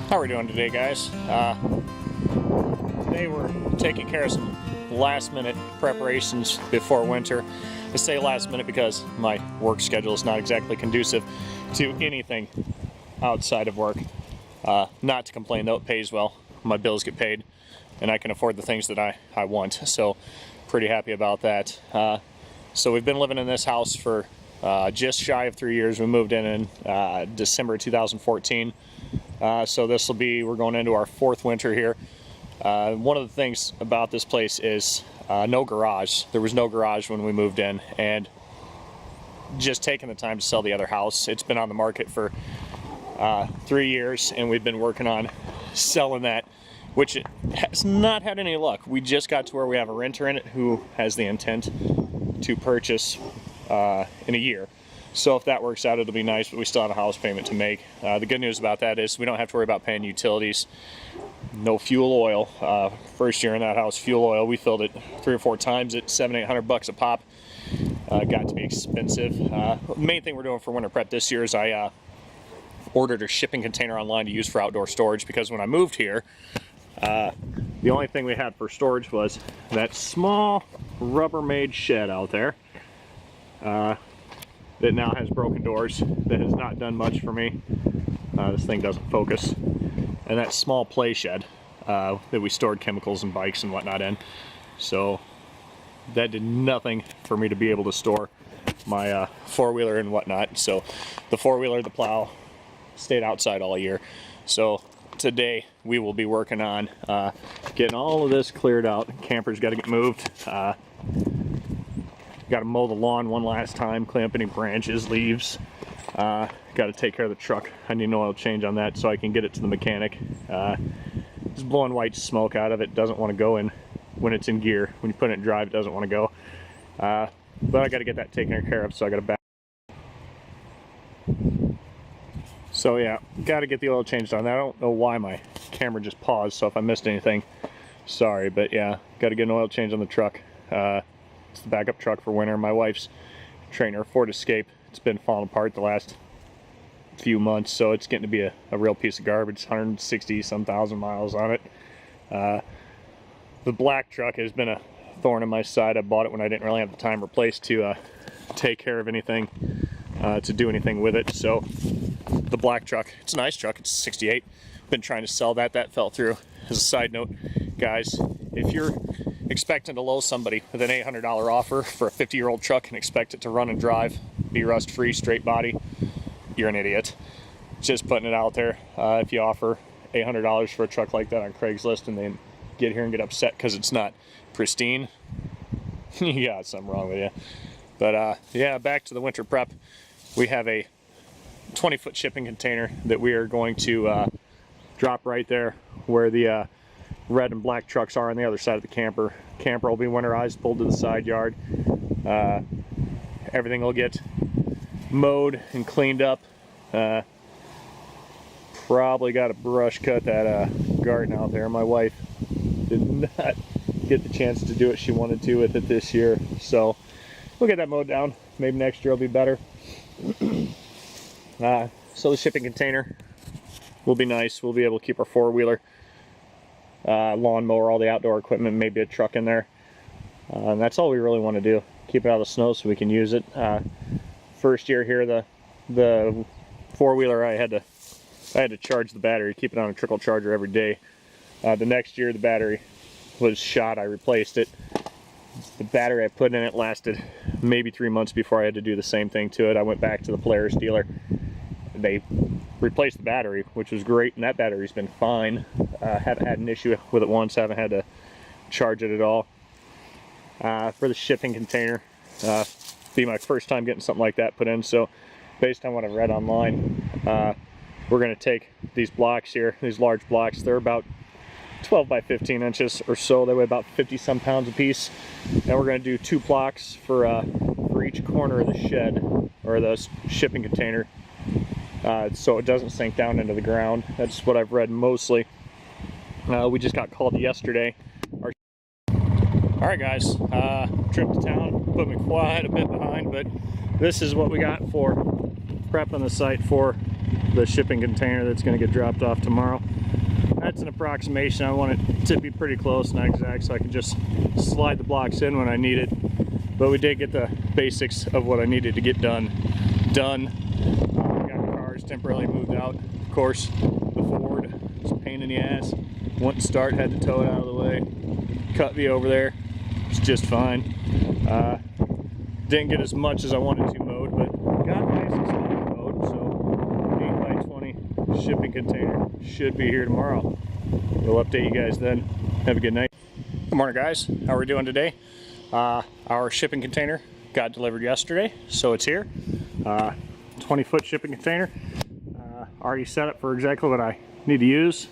How are we doing today, guys? Today we're taking care of some last minute preparations before winter. I say last minute because my work schedule is not exactly conducive to anything outside of work. Not to complain though, it pays well. My bills get paid and I can afford the things that I want. So pretty happy about that. So we've been living in this house for just shy of 3 years. We moved in December 2014. So this will be, we're going into our fourth winter here. One of the things about this place is no garage. There was no garage when we moved in, and just taking the time to sell the other house. It's been on the market for 3 years, and we've been working on selling that, which has not had any luck. We just got to where we have a renter in it who has the intent to purchase in a year. So if that works out, it'll be nice, but we still have a house payment to make. The good news about that is we don't have to worry about paying utilities. No fuel oil. First year in that house, fuel oil, we filled it 3 or 4 times at $700-800 a pop. Got to be expensive. The main thing we're doing for winter prep this year is I ordered a shipping container online to use for outdoor storage, because when I moved here, the only thing we had for storage was that small Rubbermaid shed out there. That now has broken doors, that has not done much for me. This thing doesn't focus. And that small play shed that we stored chemicals and bikes and whatnot in. So that did nothing for me to be able to store my four-wheeler and whatnot. So the four-wheeler, the plow, stayed outside all year. So today we will be working on getting all of this cleared out. Camper's got to get moved. Got to mow the lawn one last time, clean up any branches, leaves. Got to take care of the truck. I need an oil change on that so I can get it to the mechanic. It's blowing white smoke out of it. Doesn't want to go in when it's in gear. When you put it in drive, it doesn't want to go. But I got to get that taken care of, so I got to back. So yeah, got to get the oil changed on that. I don't know why my camera just paused, so if I missed anything, sorry. But yeah, got to get an oil change on the truck. It's the backup truck for winter. My wife's trainer, Ford Escape. It's been falling apart the last few months, so it's getting to be a real piece of garbage. 160-some thousand miles on it. The black truck has been a thorn in my side. I bought it when I didn't really have the time or place to take care of anything, to do anything with it. So the black truck, it's a nice truck. It's 68. Been trying to sell that. That fell through. As a side note, guys, if you're expecting to low somebody with an $800 offer for a 50-year-old truck and expect it to run and drive, be rust-free, straight body, you're an idiot. Just putting it out there. If you offer $800 for a truck like that on Craigslist and they get here and get upset because it's not pristine, you got something wrong with you. But yeah, back to the winter prep. We have a 20-foot shipping container that we are going to drop right there where the red and black trucks are on the other side of the camper. Camper will be winterized, pulled to the side yard. Everything will get mowed and cleaned up. Probably got to brush cut that garden out there. My wife did not get the chance to do what she wanted to with it this year, so we'll get that mowed down. Maybe next year will be better. So the shipping container will be nice. We'll be able to keep our four-wheeler, lawnmower, all the outdoor equipment, maybe a truck in there. And that's all we really want to do. Keep it out of the snow so we can use it. First year here, the four-wheeler, I had to charge the battery, keep it on a trickle charger every day. The next year the battery was shot. I replaced it. The battery I put in it lasted maybe 3 months before I had to do the same thing to it. I went back to the Polaris dealer. They replaced the battery, which was great, and that battery's been fine. Haven't had an issue with it once. Haven't had to charge it at all. For the shipping container, be my first time getting something like that put in. So based on what I've read online, we're going to take these blocks here, these large blocks. They're about 12 by 15 inches or so. They weigh about 50-some pounds a piece. And we're going to do 2 blocks for each corner of the shed or the shipping container, so it doesn't sink down into the ground. That's what I've read mostly. We just got called yesterday. Alright guys, trip to town put me quite a bit behind, but this is what we got for prepping the site for the shipping container that's going to get dropped off tomorrow. That's an approximation. I want it to be pretty close, not exact, so I can just slide the blocks in when I need it. But we did get the basics of what I needed to get done. Got the cars temporarily moved out. Of course, the Ford was a pain in the ass. Wouldn't start, had to tow it out of the way. Cut V over there, it's just fine. Didn't get as much as I wanted to mowed, but got the basics mowed. So 8x20 shipping container should be here tomorrow. We'll update you guys then. Have a good night. Good morning, guys. How are we doing today? Our shipping container got delivered yesterday, so it's here. 20-foot shipping container. Already set up for exactly what I need to use.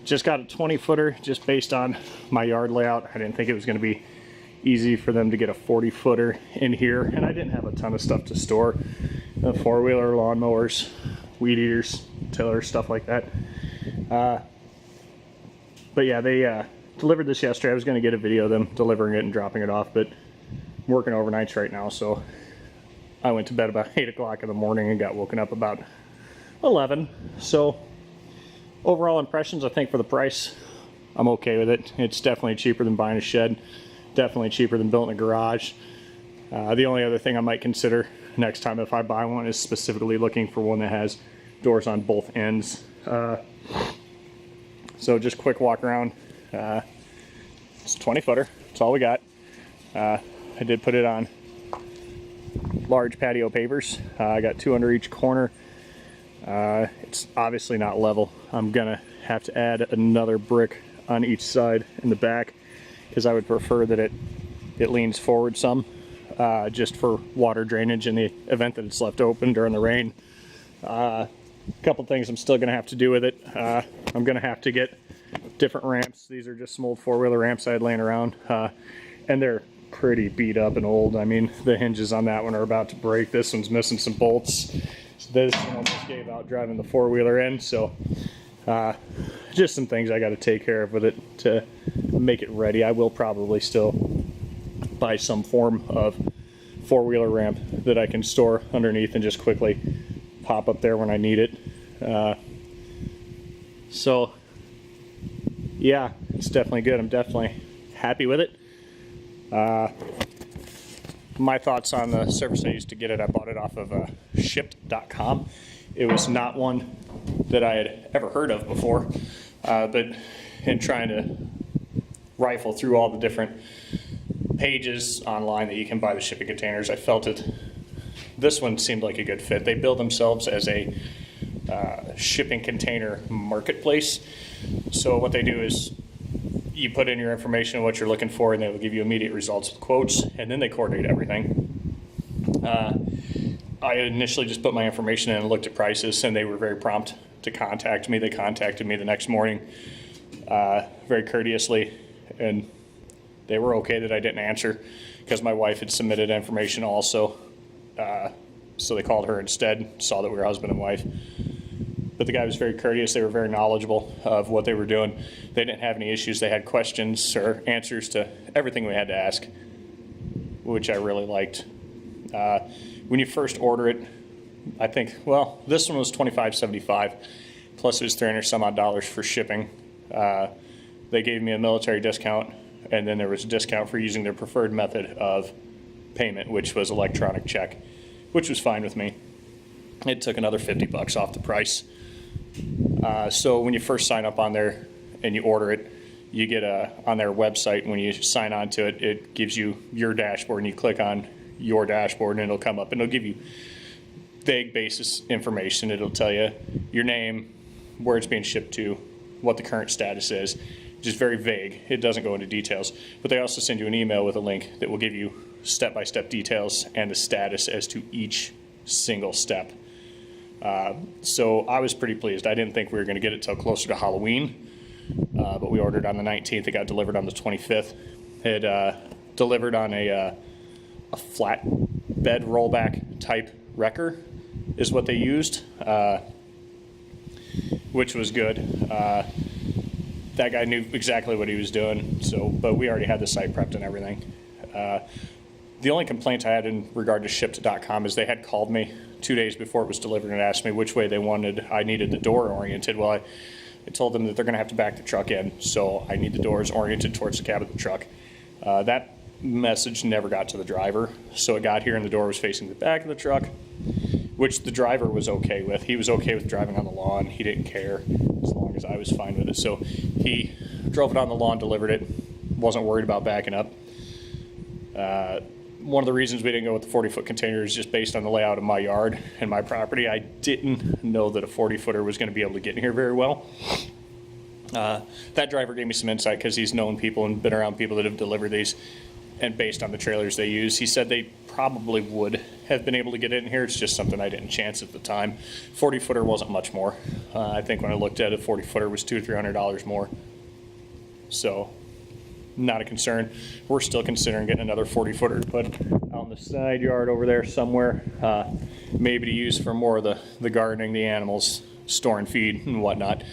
Just got a 20-footer just based on my yard layout. I didn't think it was going to be easy for them to get a 40-footer in here, and I didn't have a ton of stuff to store. Four-wheeler, lawnmowers, weed eaters, tillers, stuff like that. But yeah, they delivered this yesterday. I was going to get a video of them delivering it and dropping it off, but I'm working overnights right now, so I went to bed about 8 o'clock in the morning and got woken up about 11. So overall impressions, I think for the price, I'm okay with it. It's definitely cheaper than buying a shed, definitely cheaper than building a garage. The only other thing I might consider next time if I buy one is specifically looking for one that has doors on both ends. So just quick walk around. It's a 20-footer. That's all we got. I did put it on large patio pavers. I got 2 under each corner. It's obviously not level. I'm gonna have to add another brick on each side in the back because I would prefer that it leans forward some, just for water drainage in the event that it's left open during the rain. A couple things I'm still gonna have to do with it. I'm gonna have to get different ramps. These are just some old four-wheeler ramps I had laying around, and they're pretty beat up and old. I mean, the hinges on that one are about to break. This one's missing some bolts. This one almost gave out driving the four-wheeler in, so just some things I got to take care of with it to make it ready. I will probably still buy some form of four-wheeler ramp that I can store underneath and just quickly pop up there when I need it. So yeah, it's definitely good. I'm definitely happy with it. My thoughts on the service I used to get it, I bought it off of shipped.com. It was not one that I had ever heard of before, but in trying to rifle through all the different pages online that you can buy the shipping containers, I felt this one seemed like a good fit. They build themselves as a shipping container marketplace. So what they do is you put in your information and what you're looking for, and they will give you immediate results with quotes, and then they coordinate everything. I initially just put my information in and looked at prices, and they were very prompt to contact me. They contacted me the next morning very courteously, and they were okay that I didn't answer because my wife had submitted information also. So they called her instead, saw that we were husband and wife. But the guy was very courteous. They were very knowledgeable of what they were doing. They didn't have any issues. They had questions or answers to everything we had to ask, which I really liked. When you first order it, I think, well, this one was $25.75, plus it was $300 some odd for shipping. They gave me a military discount, and then there was a discount for using their preferred method of payment, which was electronic check, which was fine with me. It took another $50 off the price. So when you first sign up on there and you order it, you get on their website, when you sign on to it, it gives you your dashboard, and you click on your dashboard and it'll come up and it'll give you vague basis information. It'll tell you your name, where it's being shipped to, what the current status is. Just very vague. It doesn't go into details. But they also send you an email with a link that will give you step-by-step details and the status as to each single step. So I was pretty pleased. I didn't think we were going to get it till closer to Halloween, but we ordered on the 19th. It got delivered on the 25th. It delivered on a flat bed rollback type wrecker is what they used, which was good. That guy knew exactly what he was doing. So, but we already had the site prepped and everything. The only complaint I had in regard to Shipt.com is they had called me 2 days before it was delivered and asked me which way I needed the door oriented. Well, I told them that they're going to have to back the truck in, so I need the doors oriented towards the cab of the truck. That message never got to the driver, so it got here and the door was facing the back of the truck, which the driver was okay with. He was okay with driving on the lawn. He didn't care as long as I was fine with it. So he drove it on the lawn, delivered it, wasn't worried about backing up. One of the reasons we didn't go with the 40-foot container is just based on the layout of my yard and my property. I didn't know that a 40-footer was going to be able to get in here very well. That driver gave me some insight because he's known people and been around people that have delivered these, and based on the trailers they use, he said they probably would have been able to get in here. It's just something I didn't chance at the time. 40-footer wasn't much more. I think when I looked at it, 40-footer was $200 or $300 more. So not a concern. We're still considering getting another 40-footer to put out in the side yard over there somewhere, maybe to use for more of the gardening, the animals, store and feed and whatnot,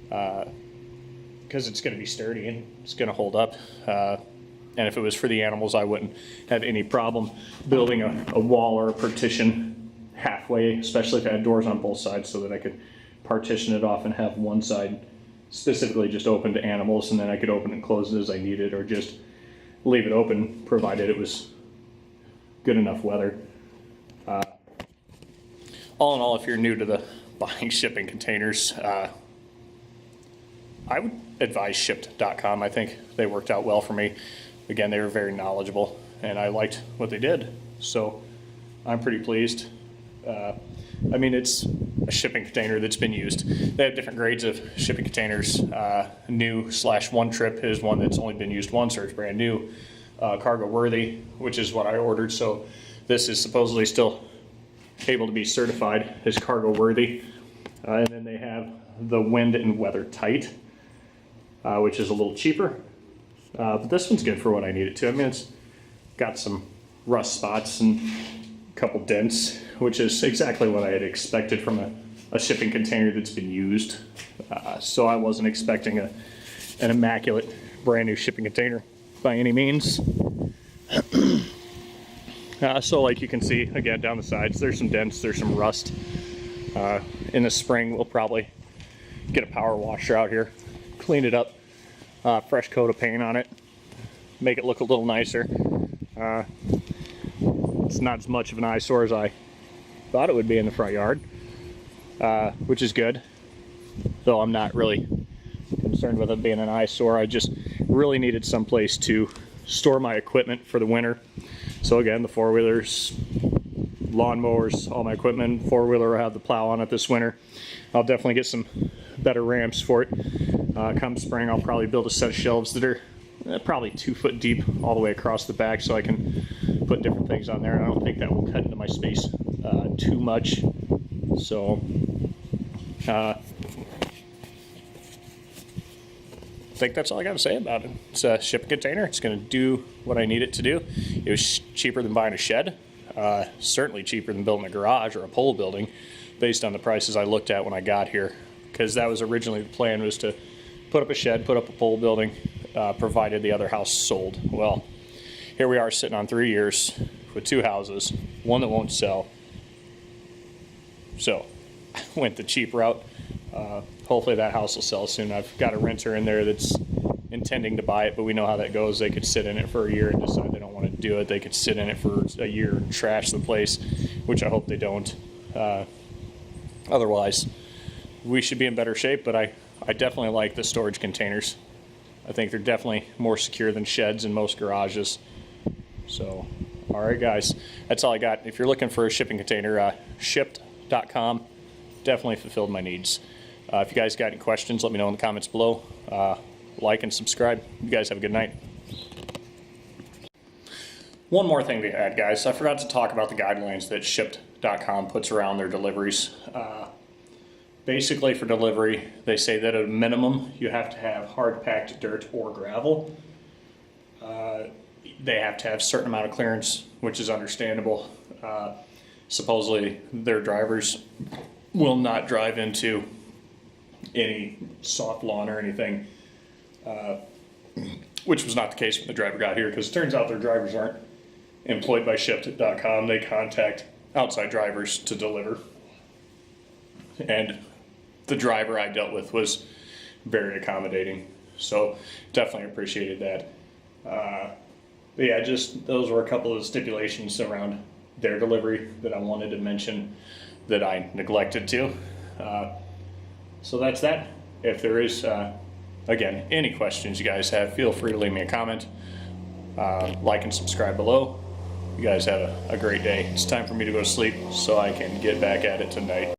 because it's going to be sturdy and it's going to hold up. And if it was for the animals, I wouldn't have any problem building a wall or a partition halfway, especially if it had doors on both sides, so that I could partition it off and have one side specifically just open to animals, and then I could open and close it as I needed, or just leave it open provided it was good enough weather. All in all, if you're new to the buying shipping containers, I would advise Shipt.com. I think they worked out well for me. Again, they were very knowledgeable and I liked what they did, so I'm pretty pleased. I mean, it's a shipping container that's been used. They have different grades of shipping containers. New/one trip is one that's only been used once, or it's brand new. Cargo worthy, which is what I ordered. So this is supposedly still able to be certified as cargo worthy. And then they have the wind and weather tight, which is a little cheaper. But this one's good for what I need it to. I mean, it's got some rust spots and a couple dents, which is exactly what I had expected from a shipping container that's been used. So I wasn't expecting an immaculate brand new shipping container by any means. So like you can see, again, down the sides, there's some dents, there's some rust. In the spring, we'll probably get a power washer out here, clean it up, fresh coat of paint on it, make it look a little nicer. It's not as much of an eyesore as I thought it would be in the front yard, which is good, though I'm not really concerned with it being an eyesore. I just really needed some place to store my equipment for the winter. So again, the four-wheelers, lawnmowers, all my equipment, four-wheeler will have the plow on it this winter. I'll definitely get some better ramps for it. Come spring, I'll probably build a set of shelves that are probably 2 foot deep all the way across the back, so I can put different things on there. And I don't think that will cut into my space too much. So I think that's all I got to say about it. It's a shipping container. It's going to do what I need it to do. It was cheaper than buying a shed. Certainly cheaper than building a garage or a pole building, based on the prices I looked at when I got here. Because that was originally the plan, was to put up a shed, put up a pole building, provided the other house sold. Well, here we are sitting on 3 years with 2 houses, one that won't sell. So I went the cheap route. Hopefully that house will sell soon. I've got a renter in there that's intending to buy it, but we know how that goes. They could sit in it for a year and decide they don't want to do it. They could sit in it for a year and trash the place, which I hope they don't. Otherwise, we should be in better shape, but I definitely like the storage containers. I think they're definitely more secure than sheds in most garages. So, all right, guys, that's all I got. If you're looking for a shipping container, Shipt.com definitely fulfilled my needs. If you guys got any questions, let me know in the comments below. Like and subscribe. You guys have a good night. One more thing to add, guys. I forgot to talk about the guidelines that Shipt.com puts around their deliveries. Basically, for delivery, they say that at a minimum, you have to have hard-packed dirt or gravel. They have to have a certain amount of clearance, which is understandable. Supposedly, their drivers will not drive into any soft lawn or anything, which was not the case when the driver got here, because it turns out their drivers aren't employed by Shipt.com. They contact outside drivers to deliver. And the driver I dealt with was very accommodating. So definitely appreciated that. But yeah, just those were a couple of stipulations around their delivery that I wanted to mention that I neglected to. So that's that. If there is, again, any questions you guys have, feel free to leave me a comment. Like and subscribe below. You guys have a great day. It's time for me to go to sleep so I can get back at it tonight.